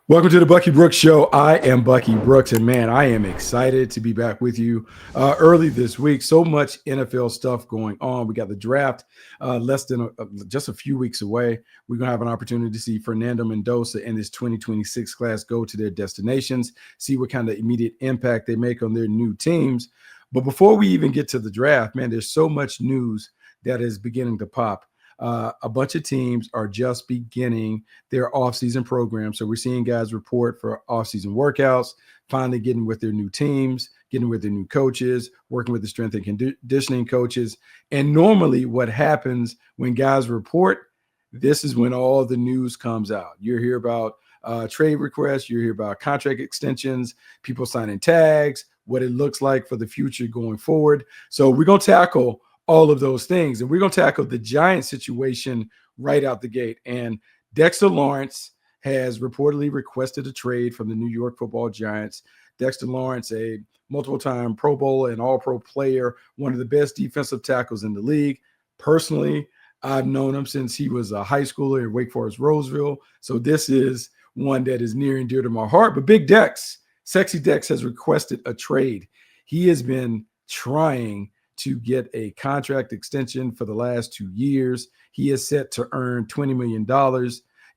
Welcome to the Bucky Brooks Show. I am Bucky Brooks, and man, I am excited to be back with you early this week. So much NFL stuff going on. We got the draft less than just a few weeks away. We're going to have an opportunity to see Fernando Mendoza and this 2026 class go to their destinations, see what kind of immediate impact they make on their new teams. But before we even get to the draft, man, there's so much news that is beginning to pop. A bunch of teams are just beginning their offseason program. So we're seeing guys report for offseason workouts, finally getting with their new teams, getting with their new coaches, working with the strength and conditioning coaches. And normally what happens when guys report, this is when all the news comes out. You hear about trade requests, you hear about contract extensions, people signing tags, what it looks like for the future going forward. So we're going to tackle all of those things. And we're going to tackle the Giants situation right out the gate. And Dexter Lawrence has reportedly requested a trade from the New York Football Giants. Dexter Lawrence, a multiple-time Pro Bowl and All-Pro player, one of the best defensive tackles in the league. Personally, I've known him since he was a high schooler at Wake Forest Roseville. So this is one that is near and dear to my heart. But Big Dex, Sexy Dex, has requested a trade. He has been trying to get a contract extension for the last 2 years. He is set to earn $20 million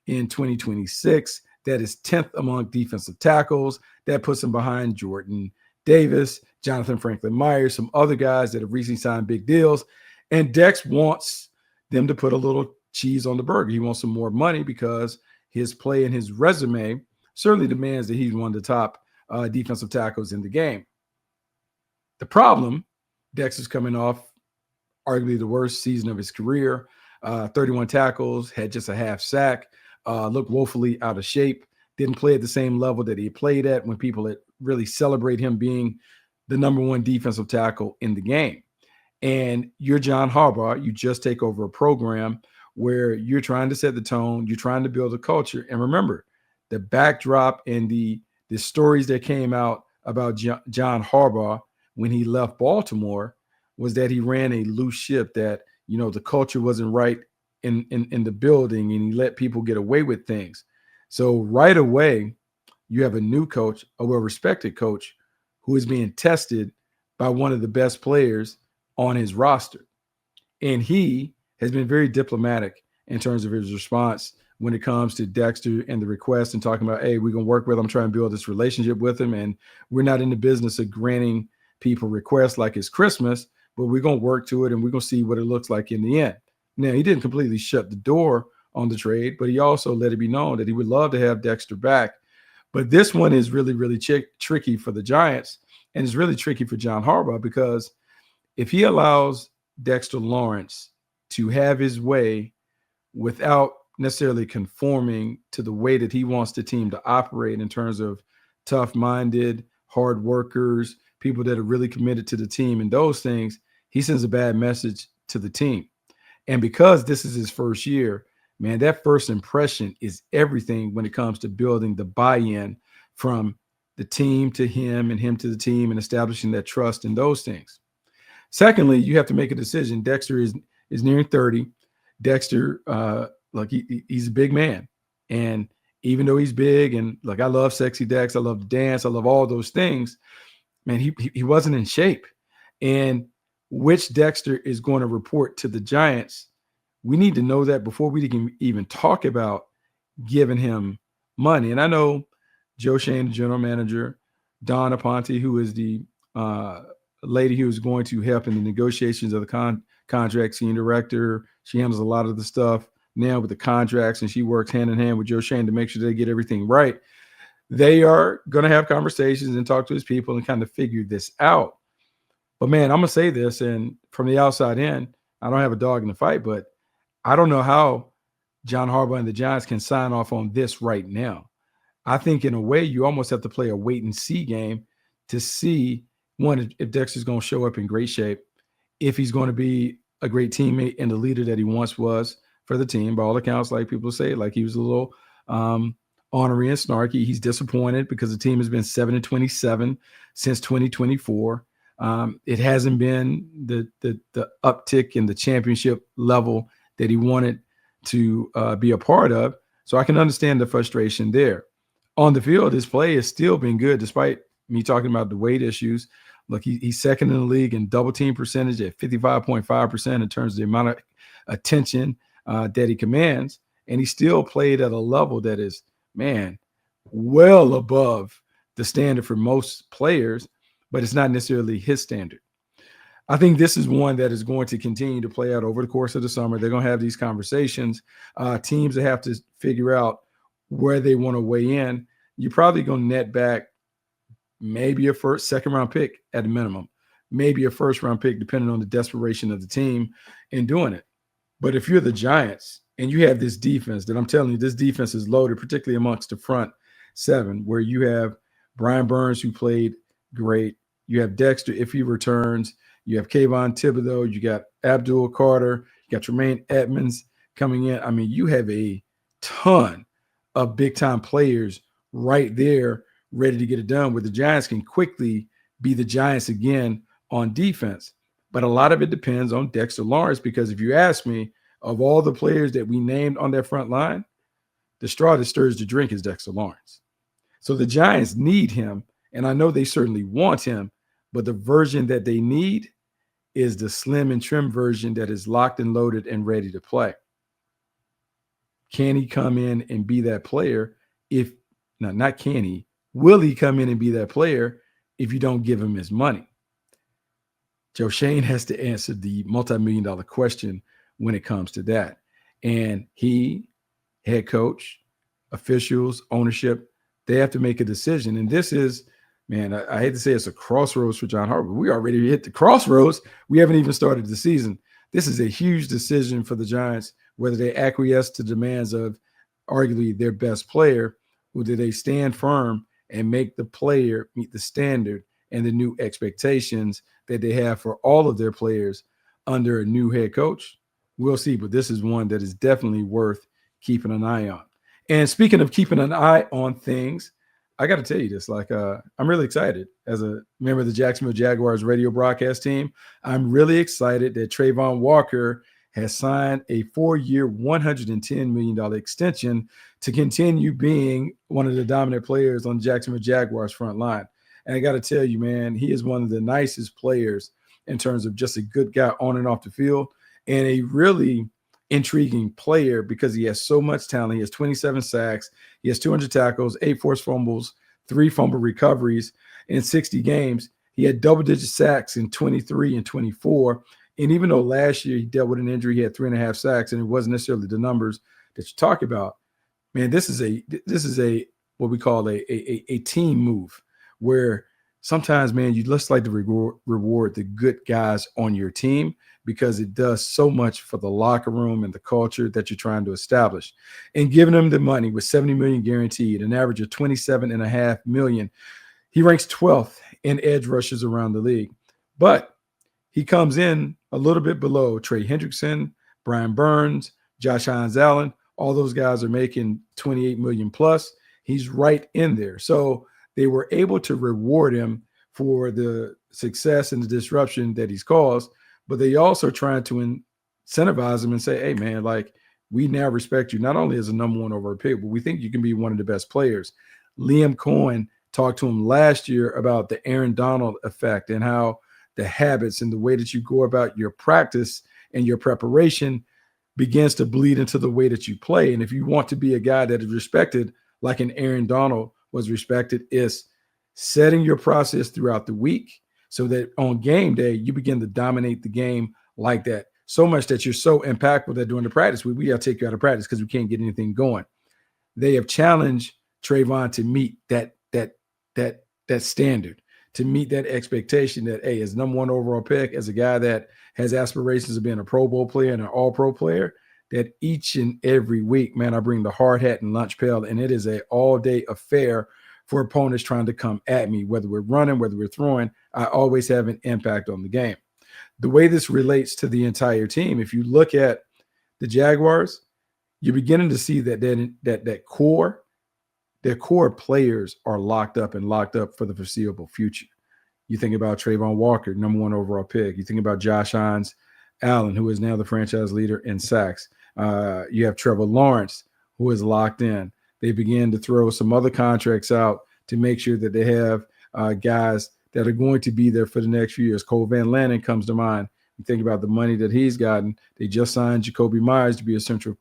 in 2026. That is 10th among defensive tackles. That puts him behind Jordan Davis, Jonathan Franklin Myers, some other guys that have recently signed big deals. And Dex wants them to put a little cheese on the burger. He wants some more money because his play and his resume certainly demands that he's one of the top defensive tackles in the game. The problem, Dex is coming off arguably the worst season of his career, 31 tackles, had just a half sack, looked woefully out of shape, didn't play at the same level that he played at when people really celebrate him being the number one defensive tackle in the game. And you're John Harbaugh. You just take over a program where you're trying to set the tone, you're trying to build a culture. And remember, the backdrop and the stories that came out about John Harbaugh when he left Baltimore was that he ran a loose ship, that, you know, the culture wasn't right in the building and he let people get away with things. So right away, you have a new coach, a well-respected coach, who is being tested by one of the best players on his roster. And he has been very diplomatic in terms of his response when it comes to Dexter and the request and talking about, hey, we're going to work with him, try and build this relationship with him. And we're not in the business of granting people requests like it's Christmas, but we're going to work to it and we're going to see what it looks like in the end. Now, he didn't completely shut the door on the trade, but he also let it be known that he would love to have Dexter back. But this one is really, really tricky for the Giants, and it's really tricky for John Harbaugh, because if he allows Dexter Lawrence to have his way without necessarily conforming to the way that he wants the team to operate in terms of tough-minded, hard workers, people that are really committed to the team and those things, he sends a bad message to the team. And because this is his first year, man, that first impression is everything when it comes to building the buy-in from the team to him and him to the team and establishing that trust and those things. Secondly, you have to make a decision. Dexter is nearing 30. Dexter, he's a big man. And even though he's big and like, I love Sexy Dex, I love the dance, I love all those things, man, he wasn't in shape. And which Dexter is going to report to the Giants, we need to know that before we can even talk about giving him money. And I know Joe Shane, the general manager, Dawn Aponte, who is the lady who is going to help in the negotiations of the contract, senior director. She handles a lot of the stuff now with the contracts, and she works hand in hand with Joe Shane to make sure they get everything right. They are going to have conversations and talk to his people and kind of figure this out. But, man, I'm going to say this, and from the outside in, I don't have a dog in the fight, but I don't know how John Harbaugh and the Giants can sign off on this right now. I think in a way you almost have to play a wait-and-see game to see, one, if Dexter's going to show up in great shape, if he's going to be a great teammate and the leader that he once was for the team. By all accounts, like people say, like he was a little ornery and snarky. He's disappointed because the team has been 7-27 since 2024. It hasn't been the uptick in the championship level that he wanted to be a part of. So I can understand the frustration there. On the field, his play has still been good, despite me talking about the weight issues. Look, he's second in the league in double team percentage at 55.5% in terms of the amount of attention that he commands. And he still played at a level that is, man, well above the standard for most players, but it's not necessarily his standard. I think this is one that is going to continue to play out over the course of the summer. They're going to have these conversations. Teams that have to figure out where they want to weigh in. You're probably going to net back maybe a second round pick at a minimum, maybe a first round pick, depending on the desperation of the team in doing it. But if you're the Giants and you have this defense that I'm telling you, this defense is loaded, particularly amongst the front seven, where you have Brian Burns, who played great. You have Dexter, if he returns. You have Kayvon Thibodeau. You got Abdul Carter. You got Tremaine Edmonds coming in. I mean, you have a ton of big-time players right there ready to get it done, where the Giants can quickly be the Giants again on defense. But a lot of it depends on Dexter Lawrence, because if you ask me, of all the players that we named on that front line, the straw that stirs the drink is Dexter Lawrence. So the Giants need him, and I know they certainly want him, but the version that they need is the slim and trim version that is locked and loaded and ready to play. Can he come in and be that player? Not can he, will he come in and be that player if you don't give him his money? Joe Schoen has to answer the multi-million-dollar question when it comes to that. And he, head coach, officials, ownership, they have to make a decision. And this is, man, I hate to say it's a crossroads for John Harbaugh. We already hit the crossroads. We haven't even started the season. This is a huge decision for the Giants, whether they acquiesce to demands of arguably their best player, or do they stand firm and make the player meet the standard and the new expectations that they have for all of their players under a new head coach. We'll see, but this is one that is definitely worth keeping an eye on. And speaking of keeping an eye on things, I got to tell you this, I'm really excited as a member of the Jacksonville Jaguars radio broadcast team. I'm really excited that Travon Walker has signed a 4-year, $110 million extension to continue being one of the dominant players on the Jacksonville Jaguars front line. And I got to tell you, man, he is one of the nicest players in terms of just a good guy on and off the field, and a really intriguing player because he has so much talent. He has 27 sacks. He has 200 tackles, 8 forced fumbles, 3 fumble recoveries in 60 games. He had double-digit sacks in 23 and 24. And even though last year he dealt with an injury, he had 3.5 sacks, and it wasn't necessarily the numbers that you talk about. Man, this is a what we call a team move, where sometimes, man, you just like to reward the good guys on your team, because it does so much for the locker room and the culture that you're trying to establish. And giving them the money with $70 million guaranteed, an average of $27.5 million, he ranks 12th in edge rushers around the league. But he comes in a little bit below Trey Hendrickson, Brian Burns, Josh Hines-Allen. All those guys are making $28 million plus. He's right in there. So they were able to reward him for the success and the disruption that he's caused, but they also trying to incentivize him and say, hey, man, we now respect you not only as a number 1 overall pick, but we think you can be one of the best players. Liam Cohen talked to him last year about the Aaron Donald effect and how the habits and the way that you go about your practice and your preparation begins to bleed into the way that you play. And if you want to be a guy that is respected like an Aaron Donald was respected, is setting your process throughout the week so that on game day, you begin to dominate the game like that. So much that you're so impactful that during the practice week, we got to take you out of practice because we can't get anything going. They have challenged Travon to meet that standard, to meet that expectation that, hey, as number 1 overall pick, as a guy that has aspirations of being a Pro Bowl player and an all-pro player, that each and every week, man, I bring the hard hat and lunch pail, and it is an all-day affair for opponents trying to come at me, whether we're running, whether we're throwing. I always have an impact on the game. The way this relates to the entire team, if you look at the Jaguars, you're beginning to see that their core players are locked up for the foreseeable future. You think about Travon Walker, number 1 overall pick. You think about Josh Hines-Allen, who is now the franchise leader in sacks. You have Trevor Lawrence, who is locked in. They began to throw some other contracts out to make sure that they have guys that are going to be there for the next few years. Cole Van Lannon comes to mind. You think about the money that he's gotten. They just signed Jacoby Myers to be a central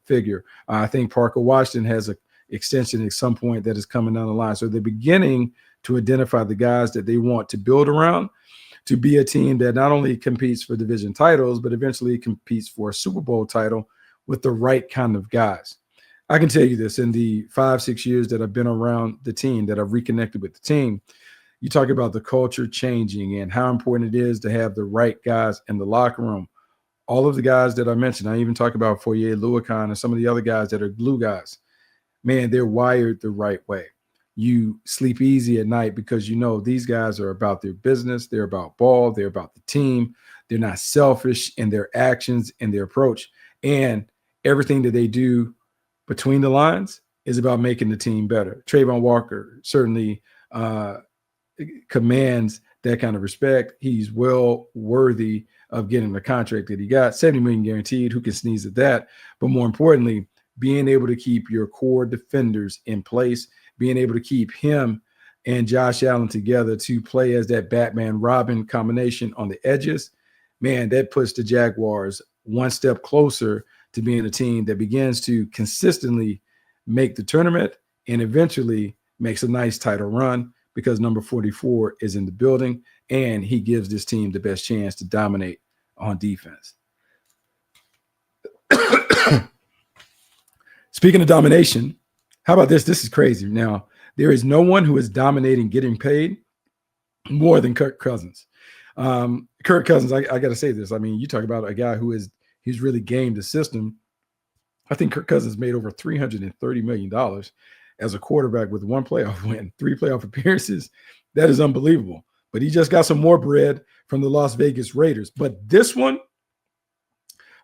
figure. I think Parker Washington has an extension at some point that is coming down the line. So they're beginning to identify the guys that they want to build around to be a team that not only competes for division titles, but eventually competes for a Super Bowl title with the right kind of guys. I can tell you this, in the 5-6 years that I've been around the team, that I've reconnected with the team, you talk about the culture changing and how important it is to have the right guys in the locker room. All of the guys that I mentioned, I even talk about Foye Oluokun and some of the other guys that are glue guys. Man, they're wired the right way. You sleep easy at night because you know these guys are about their business. They're about ball. They're about the team. They're not selfish in their actions and their approach. And everything that they do between the lines is about making the team better. Travon Walker certainly commands that kind of respect. He's well worthy of getting the contract that he got, $70 million guaranteed. Who can sneeze at that? But more importantly, being able to keep your core defenders in place, being able to keep him and Josh Allen together to play as that Batman-Robin combination on the edges, man, that puts the Jaguars one step closer to being a team that begins to consistently make the tournament and eventually makes a nice title run, because number 44 is in the building and he gives this team the best chance to dominate on defense. Speaking of domination, how about this? This is crazy. Now, there is no one who is dominating getting paid more than Kirk Cousins. Kirk Cousins, I got to say this. I mean, you talk about a guy he's really gamed the system. I think Kirk Cousins made over $330 million as a quarterback with one playoff win, 3 playoff appearances. That is unbelievable. But he just got some more bread from the Las Vegas Raiders. But this one,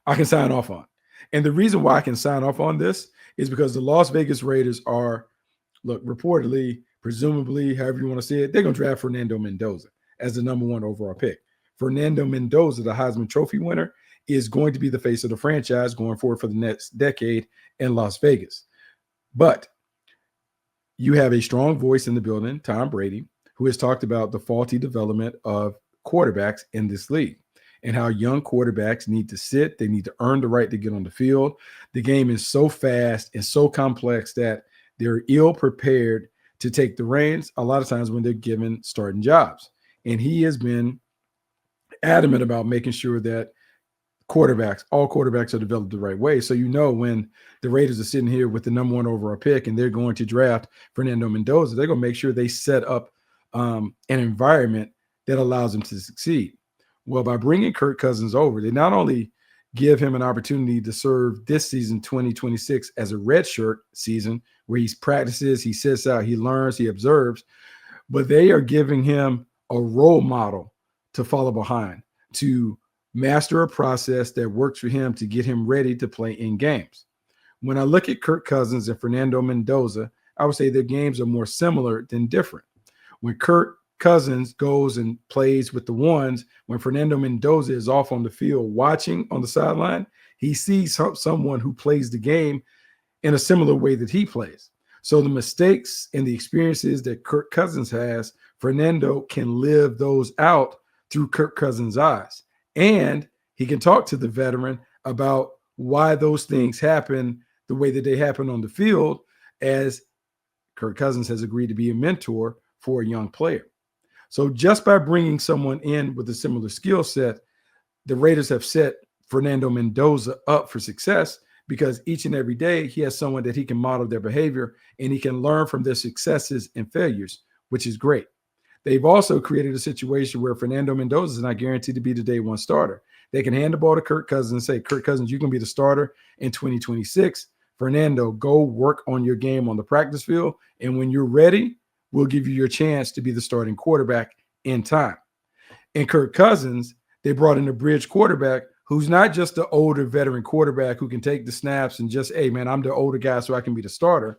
I can sign off on. And the reason why I can sign off on this is because the Las Vegas Raiders are, reportedly, presumably, however you want to say it, they're going to draft Fernando Mendoza as the number 1 overall pick. Fernando Mendoza, the Heisman Trophy winner, is going to be the face of the franchise going forward for the next decade in Las Vegas. But you have a strong voice in the building, Tom Brady, who has talked about the faulty development of quarterbacks in this league and how young quarterbacks need to sit. They need to earn the right to get on the field. The game is so fast and so complex that they're ill prepared to take the reins a lot of times when they're given starting jobs. And he has been adamant about making sure that all quarterbacks are developed the right way. So, when the Raiders are sitting here with the number 1 overall pick and they're going to draft Fernando Mendoza, they're going to make sure they set up an environment that allows them to succeed. Well, by bringing Kirk Cousins over, they not only give him an opportunity to serve this season, 2026, as a redshirt season where he practices, he sits out, he learns, he observes, but they are giving him a role model to follow behind, to master a process that works for him to get him ready to play in games. When I look at Kirk Cousins and Fernando Mendoza, I would say their games are more similar than different. When Kirk Cousins goes and plays with the ones, when Fernando Mendoza is off on the field watching on the sideline, he sees someone who plays the game in a similar way that he plays. So the mistakes and the experiences that Kirk Cousins has, Fernando can live those out through Kirk Cousins' eyes. And he can talk to the veteran about why those things happen the way that they happen on the field, as Kirk Cousins has agreed to be a mentor for a young player. So just by bringing someone in with a similar skill set, the Raiders have set Fernando Mendoza up for success, because each and every day he has someone that he can model their behavior and he can learn from their successes and failures, which is great. They've also created a situation where Fernando Mendoza is not guaranteed to be the day 1 starter. They can hand the ball to Kirk Cousins and say, Kirk Cousins, you can be the starter in 2026. Fernando, go work on your game on the practice field. And when you're ready, we'll give you your chance to be the starting quarterback in time. And Kirk Cousins, they brought in a bridge quarterback who's not just the older veteran quarterback who can take the snaps and just, hey, man, I'm the older guy so I can be the starter.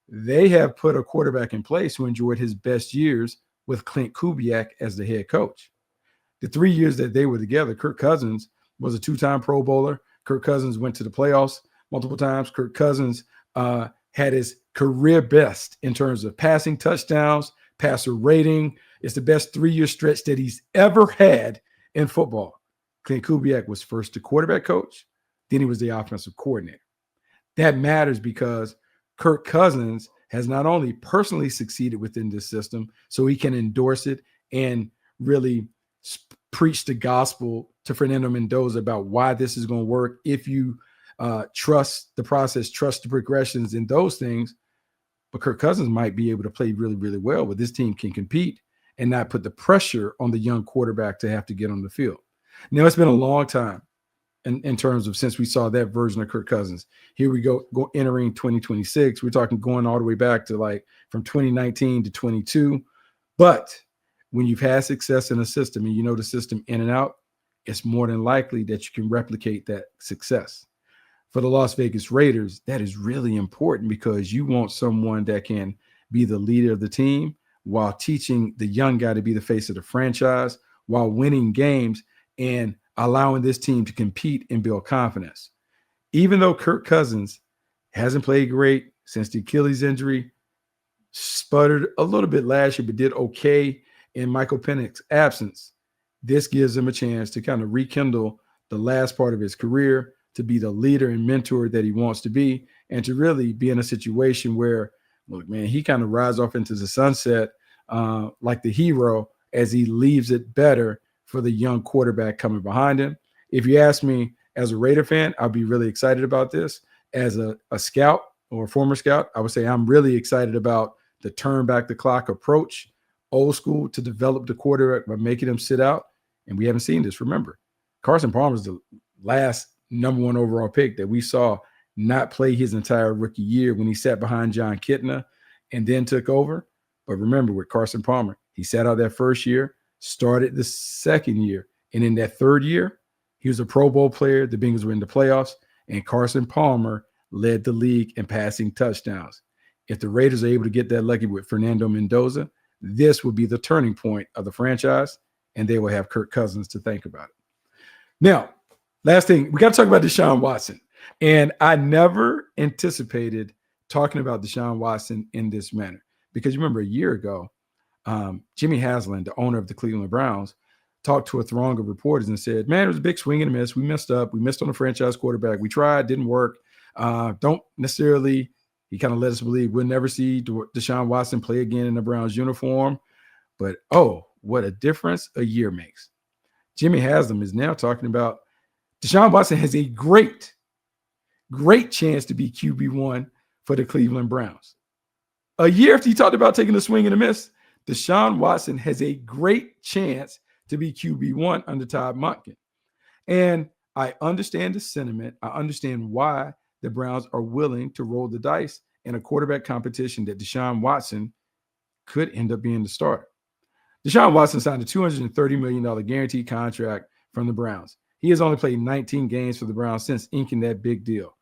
They have put a quarterback in place who enjoyed his best years with Clint Kubiak as the head coach. The 3 years that they were together, Kirk Cousins was a 2-time Pro Bowler. Kirk Cousins went to the playoffs multiple times. Kirk Cousins had his career best in terms of passing touchdowns, passer rating. It's the best 3-year stretch that he's ever had in football. Clint Kubiak was first the quarterback coach, then he was the offensive coordinator. That matters because Kirk Cousins has not only personally succeeded within this system, so he can endorse it and really preach the gospel to Fernando Mendoza about why this is going to work. If you trust the process, trust the progressions and those things, but Kirk Cousins might be able to play really, really well, but this team can compete and not put the pressure on the young quarterback to have to get on the field. Now, it's been a long time in terms of since we saw that version of Kirk Cousins. Here we go entering 2026. We're talking going all the way back to like from 2019 to 22. But when you've had success in a system and you know the system in and out, it's more than likely that you can replicate that success. For the Las Vegas Raiders, that is really important because you want someone that can be the leader of the team while teaching the young guy to be the face of the franchise, while winning games and allowing this team to compete and build confidence. Even though Kirk Cousins hasn't played great since the Achilles injury, sputtered a little bit last year, but did okay in Michael Penix's absence, this gives him a chance to kind of rekindle the last part of his career, to be the leader and mentor that he wants to be, and to really be in a situation where, look, man, he kind of rides off into the sunset like the hero as he leaves it better for the young quarterback coming behind him. If you ask me as a Raider fan, I'll be really excited about this. As a scout or a former scout, I would say I'm really excited about the turn back the clock approach, old school, to develop the quarterback by making him sit out. And we haven't seen this. Remember, Carson Palmer is the last number 1 overall pick that we saw not play his entire rookie year when he sat behind John Kitna and then took over. But remember, with Carson Palmer, he sat out that first year, started the second year, and in that third year, he was a Pro Bowl player. The Bengals were in the playoffs, and Carson Palmer led the league in passing touchdowns. If the Raiders are able to get that lucky with Fernando Mendoza, this will be the turning point of the franchise, and they will have Kirk Cousins to think about it. Now, last thing, we got to talk about Deshaun Watson. And I never anticipated talking about Deshaun Watson in this manner because you remember a year ago, Jimmy Haslam, the owner of the Cleveland Browns, talked to a throng of reporters and said, man, it was a big swing and a miss. We messed up. We missed on the franchise quarterback. We tried, didn't work. Don't necessarily, he kind of let us believe we'll never see Deshaun Watson play again in the Browns uniform. But, oh, what a difference a year makes. Jimmy Haslam is now talking about Deshaun Watson has a great chance to be QB1 for the Cleveland Browns. A year after he talked about taking a swing and a miss, Deshaun Watson has a great chance to be QB1 under Todd Monken. And I understand the sentiment. I understand why the Browns are willing to roll the dice in a quarterback competition that Deshaun Watson could end up being the starter. Deshaun Watson signed a $230 million guaranteed contract from the Browns. He has only played 19 games for the Browns since inking that big deal.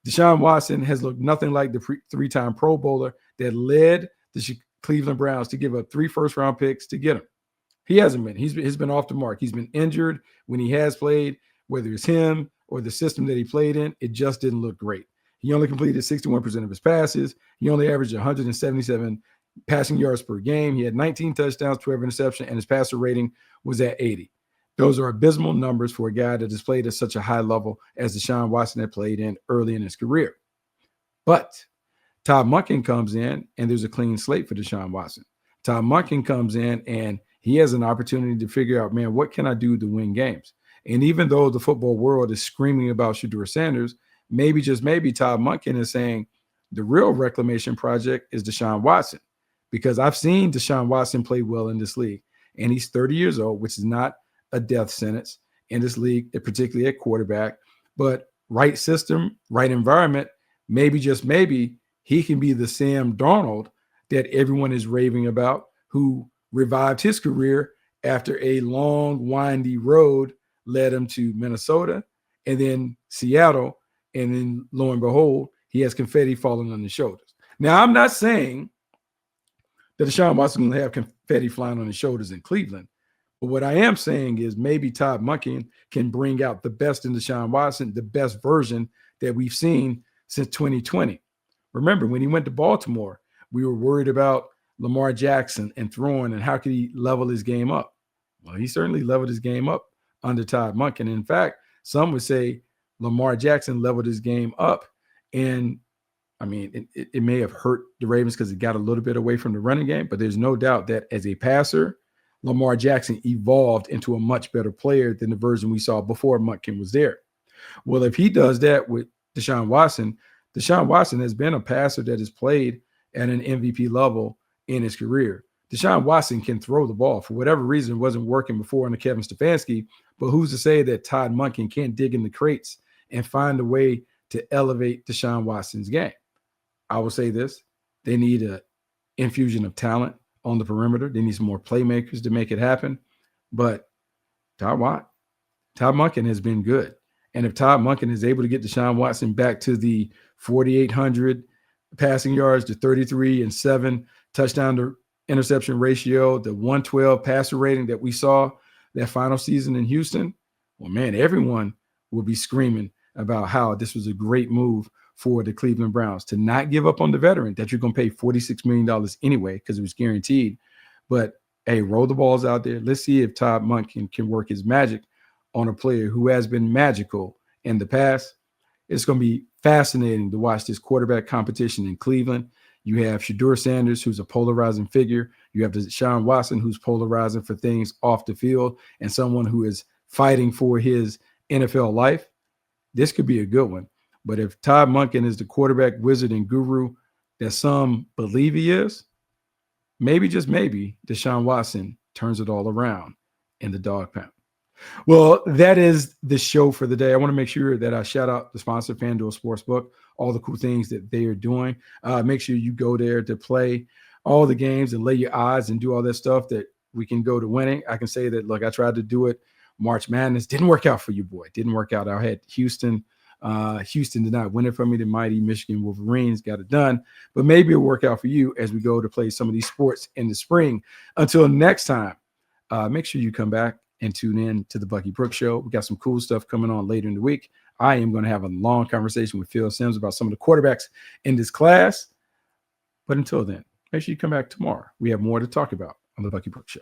Deshaun Watson has looked nothing like the three-time Pro Bowler that led the Cleveland Browns to give up 3 first-round picks to get him. He hasn't been. He's been off the mark. He's been injured when he has played, whether it's him or the system that he played in. It just didn't look great. He only completed 61% of his passes. He only averaged 177 passing yards per game. He had 19 touchdowns, 12 interceptions, and his passer rating was at 80. Those are abysmal numbers for a guy that has played at such a high level as Deshaun Watson had played in early in his career. But Todd Monken comes in, and there's a clean slate for Deshaun Watson. Todd Monken comes in, and he has an opportunity to figure out, man, what can I do to win games? And even though the football world is screaming about Shedeur Sanders, maybe, just maybe, Todd Monken is saying the real reclamation project is Deshaun Watson, because I've seen Deshaun Watson play well in this league, and he's 30 years old, which is not a death sentence in this league, particularly at quarterback. But right system, right environment, maybe, just maybe, he can be the Sam Darnold that everyone is raving about, who revived his career after a long, windy road led him to Minnesota and then Seattle. And then, lo and behold, he has confetti falling on his shoulders. Now, I'm not saying that Deshaun Watson will have confetti flying on his shoulders in Cleveland. But what I am saying is maybe Todd Monken can bring out the best in Deshaun Watson, the best version that we've seen since 2020. Remember, when he went to Baltimore, we were worried about Lamar Jackson and throwing and how could he level his game up. Well, he certainly leveled his game up under Todd Monken. In fact, some would say Lamar Jackson leveled his game up. And I mean, it may have hurt the Ravens because it got a little bit away from the running game, but there's no doubt that as a passer, Lamar Jackson evolved into a much better player than the version we saw before Monken was there. Well, if he does that with Deshaun Watson has been a passer that has played at an MVP level in his career. Deshaun Watson can throw the ball. For whatever reason, it wasn't working before under Kevin Stefanski, but who's to say that Todd Monken can't dig in the crates and find a way to elevate Deshaun Watson's game? I will say this. They need an infusion of talent on the perimeter. They need some more playmakers to make it happen. But Todd Monken has been good. And if Todd Monken is able to get Deshaun Watson back to the 4,800 passing yards, the 33-7 touchdown to interception ratio, the 112 passer rating that we saw that final season in Houston, well, man, everyone will be screaming about how this was a great move for the Cleveland Browns to not give up on the veteran that you're going to pay $46 million anyway because it was guaranteed. But, hey, roll the balls out there. Let's see if Todd Monken can work his magic on a player who has been magical in the past. It's going to be fascinating to watch this quarterback competition in Cleveland. You have Shedeur Sanders, who's a polarizing figure. You have Deshaun Watson, who's polarizing for things off the field, and someone who is fighting for his NFL life. This could be a good one. But if Todd Monken is the quarterback wizard and guru that some believe he is, maybe, just maybe, Deshaun Watson turns it all around in the dog pound. Well, that is the show for the day. I want to make sure that I shout out the sponsor, FanDuel Sportsbook, all the cool things that they are doing. Make sure you go there to play all the games and lay your odds and do all that stuff that we can go to winning. I can say that, look, I tried to do it. March Madness didn't work out for you, boy. Didn't work out. I had Houston. Houston did not win it for me. The mighty Michigan Wolverines got it done. But maybe it'll work out for you as we go to play some of these sports in the spring. Until next time, make sure you come back and tune in to the Bucky Brooks Show. We got some cool stuff coming on later in the week. I am going to have a long conversation with Phil Simms about some of the quarterbacks in this class. But until then, make sure you come back tomorrow. We have more to talk about on the Bucky Brooks Show.